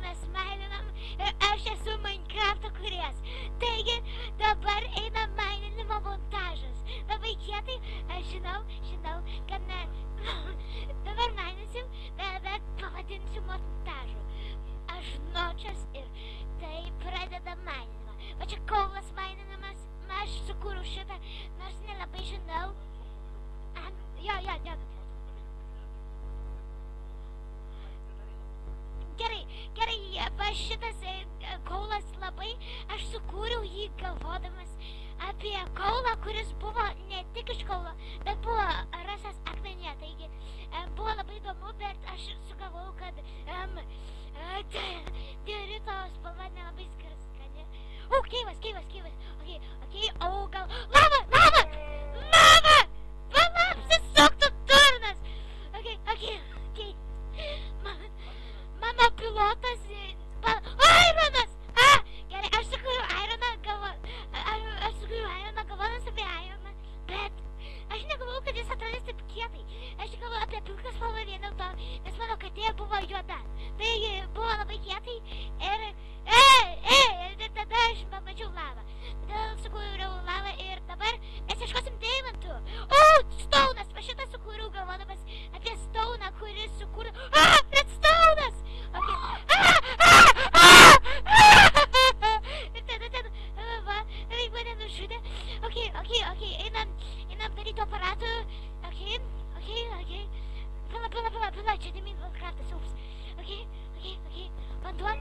mes maininam ir aš esu Minecraft'o kūrėjas. Taigi, dabar eina maininimo montažas. Labai kietai, aš žinau, kad ne... Dabar maininsim, bet pavadinsiu montažu. Aš nočias ir tai pradeda maininimą. Va čia kaulas maininimas, aš sukūriau šitą, nors nelabai žinau. Jo. Gerai, va šitas kaulas labai, aš sukūriau jį galvodamas apie kaulą, kuris buvo ne tik iš kaulo, bet buvo rasas akmenyje. Taigi, buvo labai įdomu, bet aš sugalvojau, kad diorito spalva nelabai skani. Keivas. Okay, o gal... Lava! Pala, apsisuktų durnas! Okay. Mano pilotas... Ironas! Gerai, aš sukūriau Ironą galvodamas apie Ironą, bet aš negalvojau, kad jis atrodys taip kietai. Aš galvojau apie pilką spalvą vien dėl to, nes mano katė buvo juoda. Tai buvo labai kietai ir tada aš pamačiau lavą. Todėl sukūriau lavą ir dabar mes ieškosim deimantų. Stone'as! Va šitą sukūriau galvodamas apie Stone'ą, kuris sukūriau... Redstone'as! Ir mane nužudė. Okay, einam daryti aparatų. Okay. Pila, čia ne Minecraft'as, ups. Okay. Vanduo.